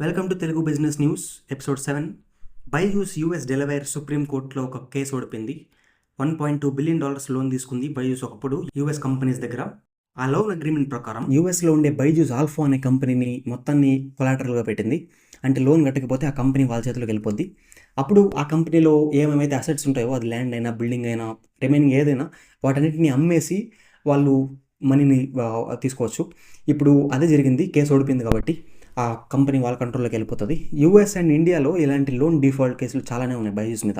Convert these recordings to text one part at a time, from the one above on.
Welcome to Telugu business news episode 7. Byju's US Delaware supreme కోర్టులో ఒక case ఓడిపోయింది. $1.2 బిలియన్ లోన్ తీసుకుంది బైజూస్ ఒకప్పుడు యూఎస్ కంపెనీస్ దగ్గర. ఆ లోన్ అగ్రిమెంట్ ప్రకారం యూఎస్లో ఉండే బైజూస్ ఆల్ఫా అనే కంపెనీని మొత్తాన్ని కొలాటరల్గా పెట్టింది. అంటే లోన్ కట్టకపోతే ఆ కంపెనీ వాళ్ళ చేతిలోకి వెళ్ళిపోద్ది. అప్పుడు ఆ కంపెనీలో ఏమేమైతే అసెట్స్ ఉంటాయో, అది ల్యాండ్ అయినా, బిల్డింగ్ అయినా, రిమైనింగ్ ఏదైనా, వాటన్నిటిని అమ్మేసి వాళ్ళు మనీని తీసుకోవచ్చు. ఇప్పుడు అదే జరిగింది. కేసు ఓడిపోయింది కాబట్టి ఆ కంపెనీ వాళ్ళ కంట్రోల్లోకి వెళ్ళిపోతుంది. యూఎస్ అండ్ ఇండియాలో ఇలాంటి లోన్ డిఫాల్ట్ కేసులు చాలానే ఉన్నాయి బైజూస్ మీద.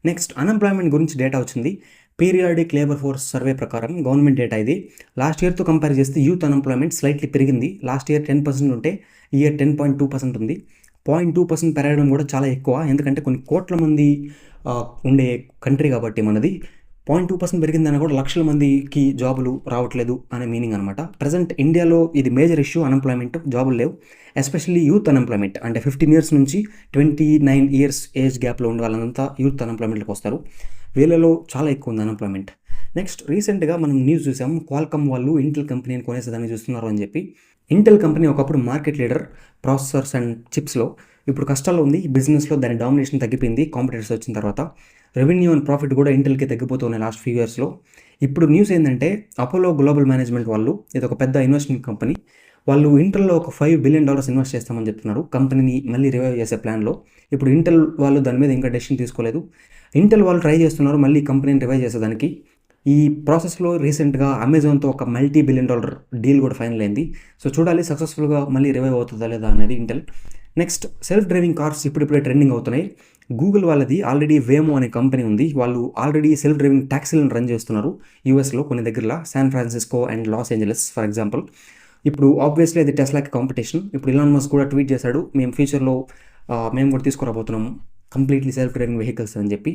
నెక్స్ట్, అన్ఎంప్లాయ్మెంట్ గురించి డేటా వచ్చింది. పీరియాడిక్ లేబర్ ఫోర్స్ సర్వే ప్రకారం గవర్నమెంట్ డేటా ఇది. లాస్ట్ ఇయర్తో కంపేర్ చేస్తే యూత్ అన్ఎంప్లాయ్మెంట్ స్లైట్లీ పెరిగింది. లాస్ట్ ఇయర్ 10% ఉంటే ఈ ఇయర్ 10.2% ఉంది. 0.2% పెరగడం కూడా చాలా ఎక్కువ, ఎందుకంటే కొన్ని కోట్ల మంది ఉండే కంట్రీ కాబట్టి మనది. 0.2% పెరిగిందని కూడా లక్షల మందికి జాబులు రావట్లేదు అనే మీనింగ్ అనమాట. ప్రజెంట్ ఇండియాలో ఇది మేజర్ ఇష్యూ, అన్ఎంప్లాయ్మెంట్, జాబులు లేవు. ఎస్పెషల్లీ యూత్ అన్ఎంప్లాయ్మెంట్, అంటే 15 years నుంచి 29 years ఏజ్ గ్యాప్లో ఉండే వాళ్ళంతా యూత్ అన్ఎంప్లాయ్మెంట్లోకి వస్తారు. వీళ్ళలో చాలా ఎక్కువ ఉంది అన్ఎంప్లాయ్మెంట్. నెక్స్ట్, రీసెంట్గా మనం న్యూస్ చూసాం, క్వాల్కమ్ వాళ్ళు ఇంటెల్ కంపెనీని కొనేసేదాన్ని చూస్తున్నారు అని చెప్పి. ఇంటెల్ కంపెనీ ఒకప్పుడు మార్కెట్ లీడర్ ప్రాసెసర్స్ అండ్ చిప్స్లో, ఇప్పుడు కష్టాల్లో ఉంది. బిజినెస్లో దాని డామినేషన్ తగ్గిపోయింది కాంపిటీటర్స్ వచ్చిన తర్వాత. రెవెన్యూ అండ్ ప్రాఫిట్ కూడా ఇంటెల్కి తగ్గిపోతున్నాయి లాస్ట్ ఫ్యూ ఇయర్స్లో. ఇప్పుడు న్యూస్ ఏంటంటే, అపోలో గ్లోబల్ మేనేజ్మెంట్ వాళ్ళు, ఇది ఒక పెద్ద ఇన్వెస్ట్మెంట్ కంపెనీ, వాళ్ళు ఇంటెల్లో ఒక $5 billion ఇన్వెస్ట్ చేస్తామని చెప్తున్నారు కంపెనీని మళ్ళీ రివైవ్ చేసే ప్లాన్లో. ఇప్పుడు ఇంటెల్ వాళ్ళు దాని మీద ఇంకా డెసిషన్ తీసుకోలేదు. ఇంటెల్ వాళ్ళు ట్రై చేస్తున్నారు మళ్ళీ కంపెనీని రివైవ్ చేసేదానికి. ఈ ప్రాసెస్లో రీసెంట్గా అమెజాన్తో ఒక $multi-billion డీల్ కూడా ఫైనల్ అయింది. సో చూడాలి సక్సెస్ఫుల్గా మళ్ళీ రివైవ్ అవుతుందా లేదా అనేది Intel. Next, self driving cars ఇప్పుడిప్పుడే ట్రెండింగ్ అవుతున్నాయి. గూగుల్ వాళ్ళది ఆల్రెడీ వేమో అనే కంపెనీ ఉంది. వాళ్ళు ఆల్రెడీ సెల్ఫ్ డ్రైవింగ్ ట్యాక్సీలను రన్ చేస్తున్నారు యూఎస్లో కొన్ని దగ్గరలో, San Francisco and Los Angeles for example. ఇప్పుడు ఆబ్వియస్లీ అది టెస్లాకి కాంపిటీషన్. ఇప్పుడు ఇలాన్ మస్క్ కూడా ట్వీట్ చేశాడు, మేము ఫ్యూచర్లో మేము కూడా తీసుకురాబోతున్నాము కంప్లీట్లీ సెల్ఫ్ డ్రైవింగ్ వెహికల్స్ అని చెప్పి.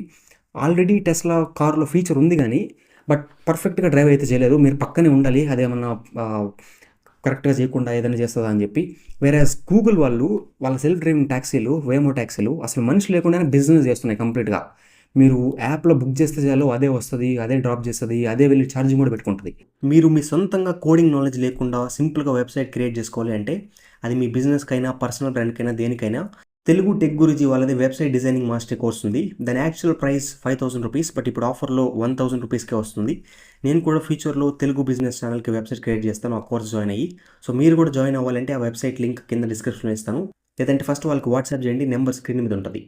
ఆల్రెడీ టెస్లా కార్లో ఫీచర్ ఉంది కానీ బట్ పర్ఫెక్ట్గా డ్రైవ్ అయితే చేయలేదు. మీరు పక్కనే ఉండాలి, అదేమన్నా కరెక్ట్గా చేయకుండా ఏదైనా చేస్తుందా అని చెప్పి. వేరే గూగుల్ వాళ్ళు వాళ్ళ సెల్ఫ్ డ్రైవింగ్ ట్యాక్సీలు, వేమో ట్యాక్సీలు అసలు మనిషి లేకుండానే బిజినెస్ చేస్తున్నాయి కంప్లీట్గా. మీరు యాప్లో బుక్ చేస్తే చాలు అదే వస్తుంది, అదే డ్రాప్ చేస్తుంది, అదే వెళ్ళి ఛార్జింగ్ కూడా పెట్టుకుంటుంది. మీరు మీ సొంతంగా కోడింగ్ నాలెడ్జ్ లేకుండా సింపుల్గా వెబ్సైట్ క్రియేట్ చేసుకోవాలి అంటే, అది మీ బిజినెస్కైనా, పర్సనల్ బ్రాండ్కైనా, దేనికైనా తెలుగు టెక్ గురించి వాళ్ళది వెబ్సైట్ డిజైనింగ్ మాస్టర్ కోర్స్ ఉంది. దాని యాక్చువల్ ప్రైస్ $5,000, బట్ ఇప్పుడు ఆఫర్లో $1,000కే వస్తుంది. నేను కూడా ఫ్యూచర్లో తెలుగు బిజినెస్ ఛానల్కి వెబ్సైట్ క్రియేట్ చేస్తాను, ఆ కోర్స్ జాయిన్ అయ్యి. సో మీరు కూడా జాయిన్ అవ్వాలంటే ఆ వెబ్సైట్ లింక్ కింద డిస్క్రిప్షన్లో ఇస్తాను, లేదంటే ఫస్ట్ వాళ్ళకి వాట్సాప్ చేయండి, నెంబర్ స్క్రీన్ మీద ఉంటుంది.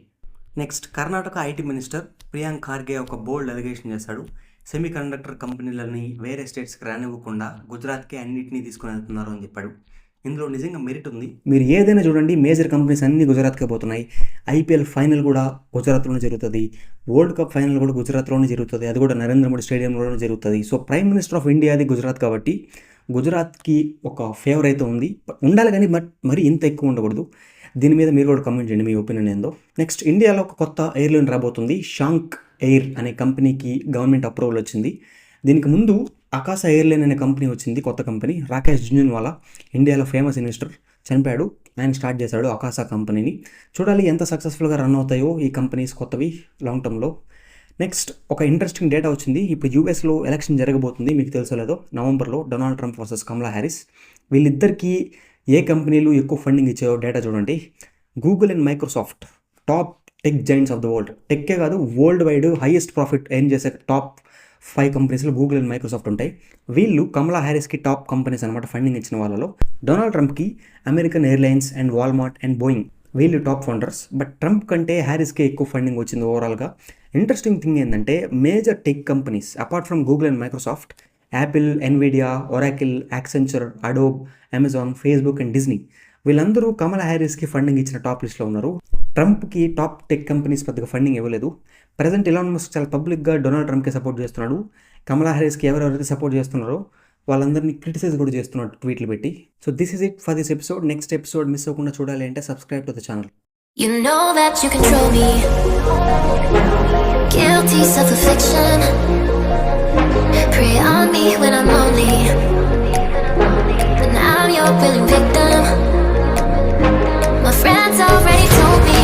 Next, Karnataka IT minister Priyank Kharge ఒక బోల్డ్ అలిగేషన్ చేశాడు. సెమీ కండక్టర్ కంపెనీలని వేరే స్టేట్స్కి రానివ్వకుండా గుజరాత్కే అన్నింటినీ తీసుకుని వెళ్తున్నారు అని చెప్పాడు. ఇందులో నిజంగా మెరిట్ ఉంది. మీరు ఏదైనా చూడండి, మేజర్ కంపెనీస్ అన్నీ గుజరాత్కే పోతున్నాయి. ఐపీఎల్ ఫైనల్ కూడా గుజరాత్లోనే జరుగుతుంది, వరల్డ్ కప్ ఫైనల్ కూడా గుజరాత్లోనే జరుగుతుంది, అది కూడా నరేంద్ర మోడీ స్టేడియంలోనే జరుగుతుంది. So prime minister of India అది గుజరాత్ కాబట్టి గుజరాత్కి ఒక ఫేవర్ అయితే ఉంది, ఉండాలి కానీ బట్ మరి ఇంత ఎక్కువ ఉండకూడదు. దీని మీద మీరు కూడా కమెంట్ చేయండి, మీ ఒపీనియన్ ఏందో. నెక్స్ట్, ఇండియాలో ఒక కొత్త ఎయిర్లైన్ రాబోతుంది. షాంక్ ఎయిర్ అనే కంపెనీకి గవర్నమెంట్ అప్రూవల్ వచ్చింది. దీనికి ముందు ఆకాశ ఎయిర్లైన్ అనే కంపెనీ వచ్చింది, కొత్త కంపెనీ. రాకేష్ జున్జున్వాలా, ఇండియాలో ఫేమస్ ఇన్వెస్టర్, చనిపోయాడు. ఆయన స్టార్ట్ చేశాడు ఆకాశ కంపెనీని. చూడాలి ఎంత సక్సెస్ఫుల్గా రన్ అవుతాయో ఈ కంపెనీస్ కొత్తవి లాంగ్ టర్మ్లో. నెక్స్ట్, ఒక ఇంట్రెస్టింగ్ డేటా వచ్చింది. ఇప్పుడు యూఎస్లో ఎలక్షన్ జరగబోతుంది, మీకు తెలుసో లేదో, నవంబర్లో Donald Trump versus Kamala Harris. వీళ్ళిద్దరికీ ఏ కంపెనీలు ఎక్కువ ఫండింగ్ ఇచ్చాయో డేటా చూడండి. Google and Microsoft top tech giants of the world. టెక్కే కాదు, world wide highest profit earn చేసే టాప్ 5 కంపెనీస్లో గూగుల్ అండ్ మైక్రోసాఫ్ట్ ఉంటాయి. వీళ్ళు కమలా హ్యారిస్కి టాప్ కంపెనీస్ అనమాట ఫండింగ్ ఇచ్చిన వాళ్ళలో. డొనాల్డ్ ట్రంప్కి American airlines and Walmart and Boeing, వీళ్ళు టాప్ ఫండర్స్. బట్ ట్రంప్ కంటే హ్యారిస్కే ఎక్కువ ఫండింగ్ వచ్చింది ఓవరాల్గా. ఇంట్రెస్టింగ్ థింగ్ ఏంటంటే, major tech companies apart from Google and Microsoft, Apple, Nvidia, Oracle, Accenture, Adobe, Amazon, Facebook and Disney, వీళ్ళందరూ కమలా హ్యారిస్కి funding ఇచ్చిన top లిస్ట్లో ఉన్నారు. ట్రంప్కి టాప్ టెక్ కంపెనీస్ పెద్దగా ఫండింగ్ ఇవ్వలేదు. ప్రజెంట్ ఇలాన్ మస్క్ చాలా పబ్లిక్గా డొనాల్డ్ ట్రంప్కి సపోర్ట్ చేస్తున్నాడు. కమలా హ్యారిస్కి ఎవరెవరైతే సపోర్ట్ చేస్తున్నారో వాళ్ళందరినీ క్రిటిసైజ్ కూడా చేస్తున్నాడు ట్వీట్లు పెట్టి. So this is it for this episode. Next episode miss అవ్వకుండా చూడాలి అంటే subscribe to the channel. You know that you control me. Guilty self-affliction. Prey on me when I'm lonely. But now I'm your willing victim. My friends already told me,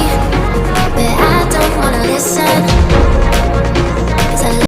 but I don't wanna listen.